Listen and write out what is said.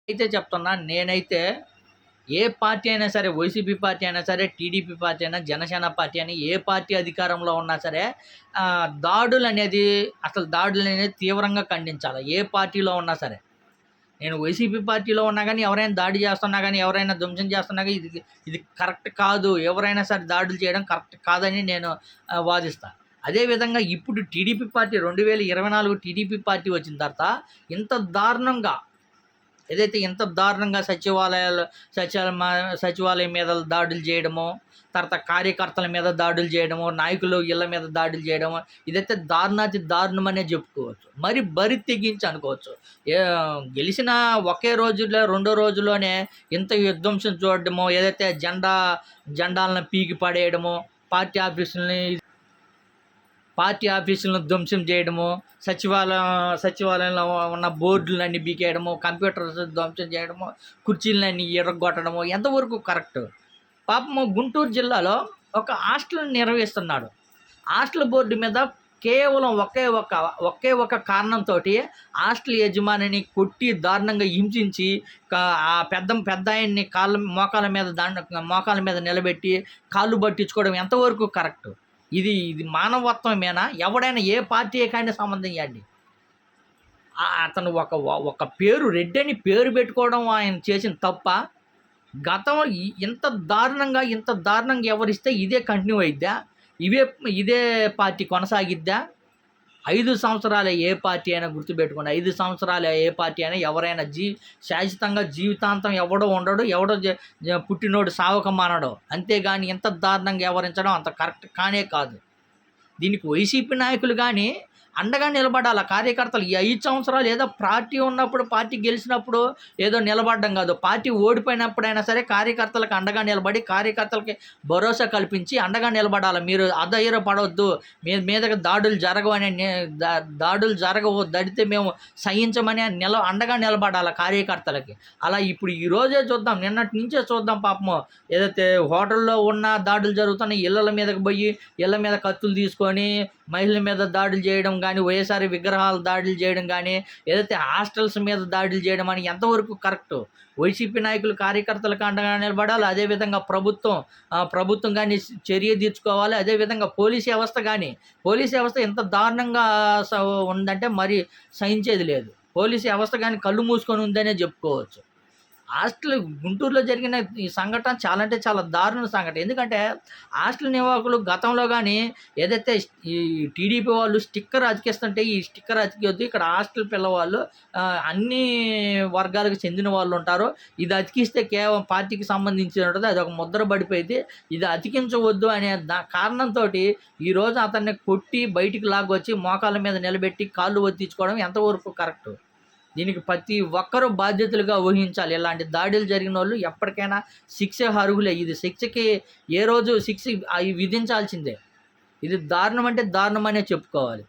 అయితే చెప్తున్నా నేనైతే ఏ పార్టీ అయినా సరే, వైసీపీ పార్టీ అయినా సరే, టీడీపీ పార్టీ అయినా, జనసేన పార్టీ అని ఏ పార్టీ అధికారంలో ఉన్నా సరే దాడులనేది తీవ్రంగా ఖండించాలి. ఏ పార్టీలో ఉన్నా సరే. నేను వైసీపీ పార్టీలో ఉన్నా గానీ, ఎవరైనా దాడి చేస్తున్నా గానీ, ఎవరైనా ధ్వంసం చేస్తున్నా గానీ, ఇది కరెక్ట్ కాదు. ఎవరైనా సరే దాడులు చేయడం కరెక్ట్ కాదని నేను వాదిస్తా. అదేవిధంగా ఇప్పుడు టీడీపీ పార్టీ 2024 టీడీపీ పార్టీ వచ్చిన తర్వాత ఇంత దారుణంగా ఇంత దారుణంగా సచివాలయం మీద దాడులు చేయడము, తర్వాత కార్యకర్తల మీద దాడులు చేయడము, నాయకులు ఇళ్ళ మీద దాడులు చేయడము, ఇదైతే దారుణాతి దారుణమనే చెప్పుకోవచ్చు. మరి బరి తెగించి అనుకోవచ్చు. గెలిచిన ఒకే రోజులో, రెండో రోజులోనే ఇంత విధ్వంసం చూడడము, జెండాలను పీకి పడేయడము, పార్టీ ఆఫీసులను ధ్వంసం చేయడము, సచివాలయంలో ఉన్న బోర్డులన్నీ బీకేయడము, కంప్యూటర్స్ ధ్వంసం చేయడము, కుర్చీలన్నీ ఎర్రగొట్టడము ఎంతవరకు కరెక్ట్? పాపము గుంటూరు జిల్లాలో ఒక హాస్టల్ని నిర్వహిస్తున్నాడు. హాస్టల్ బోర్డు మీద కేవలం ఒకే ఒక కారణంతో హాస్టల్ యజమానిని కొట్టి దారుణంగా హింసించి ఆ పెద్ద ఆయన్ని మోకాల మీద నిలబెట్టి కాళ్ళు పట్టించుకోవడం ఎంతవరకు కరెక్ట్? ఇది మానవత్వమేనా? ఎవడైనా ఏ పార్టీకైనా సంబంధం ఇవ్వండి. అతను ఒక పేరు రెడ్డి అని పేరు పెట్టుకోవడం ఆయన చేసిన తప్ప. గతం ఇంత దారుణంగా ఎవరిస్తే ఇదే కంటిన్యూ అయిద్దా? ఇదే పార్టీ కొనసాగిద్దా? 5 సంవత్సరాలే ఏ పార్టీ అయినా గుర్తుపెట్టుకోండి. 5 సంవత్సరాలే ఏ పార్టీ అయినా ఎవరైనా శాశ్వతంగా జీవితాంతం ఎవడో ఉండడు, ఎవడో పుట్టినోడు సావక మానడు. అంతేగాని ఇంత దారుణంగా వ్యవహరించడం అంత కరెక్ట్ కానే కాదు. దీనికి వైసీపీ నాయకులు కానీ అండగా నిలబడాలి. కార్యకర్తలు ఈ 5 సంవత్సరాలు ఏదో పార్టీ ఉన్నప్పుడు, పార్టీ గెలిచినప్పుడు ఏదో నిలబడడం కాదు. పార్టీ ఓడిపోయినప్పుడైనా సరే కార్యకర్తలకు అండగా నిలబడి, కార్యకర్తలకి భరోసా కల్పించి అండగా నిలబడాలి. మీరు అధైర్యపడవద్దు, మీదకి దాడులు జరగవు, దడితే మేము సహించమని అండగా నిలబడాలి కార్యకర్తలకి. అలా ఇప్పుడు ఈరోజే చూద్దాం, నిన్నటి నుంచే చూద్దాం. పాపము ఏదైతే హోటల్లో ఉన్న దాడులు జరుగుతున్నాయి, ఇళ్ళ మీదకి పోయి ఇళ్ళ మీద కత్తులు తీసుకొని మహిళల మీద దాడులు చేయడం కానీ, వైఎస్ఆర్ విగ్రహాలు దాడులు చేయడం కానీ, ఏదైతే హాస్టల్స్ మీద దాడులు చేయడం అని ఎంతవరకు కరెక్టు? వైసీపీ నాయకులు కార్యకర్తలకు అండగా నిలబడాలి. అదేవిధంగా ప్రభుత్వం కానీ చర్య తీర్చుకోవాలి. అదేవిధంగా పోలీస్ వ్యవస్థ ఎంత దారుణంగా ఉందంటే మరి సహించేది లేదు. పోలీస్ వ్యవస్థ కానీ కళ్ళు మూసుకొని ఉందనే చెప్పుకోవచ్చు. గుంటూరులో జరిగిన ఈ సంఘటన చాలా దారుణ సంఘటన. ఎందుకంటే హాస్టల్ నిర్వాహకులు గతంలో కానీ ఏదైతే ఈ టీడీపీ వాళ్ళు స్టిక్కర్ అతికిస్తుంటే, ఈ స్టిక్కర్ అతికివద్దు, ఇక్కడ హాస్టల్ పిల్లవాళ్ళు అన్ని వర్గాలకు చెందిన వాళ్ళు ఉంటారు, ఇది అతికిస్తే కేవలం పార్టీకి సంబంధించి ఉంటుంది, అది ఒక ముద్ర పడిపోయింది, ఇది అతికించవద్దు అనే కారణంతో ఈరోజు అతన్ని కొట్టి బయటికి లాగొచ్చి మోకాళ్ళ మీద నిలబెట్టి కాళ్ళు ఒత్తించుకోవడం ఎంతవరకు కరెక్టు? దీనికి ప్రతి ఒక్కరూ బాధ్యతలుగా ఊహించాలి. ఇలాంటి దాడులు జరిగిన వాళ్ళు ఎప్పటికైనా శిక్ష అర్హులే. ఇది శిక్షకి ఏ రోజు శిక్ష విధించాల్సిందే. ఇది దారుణం అంటే దారుణమనే చెప్పుకోవాలి.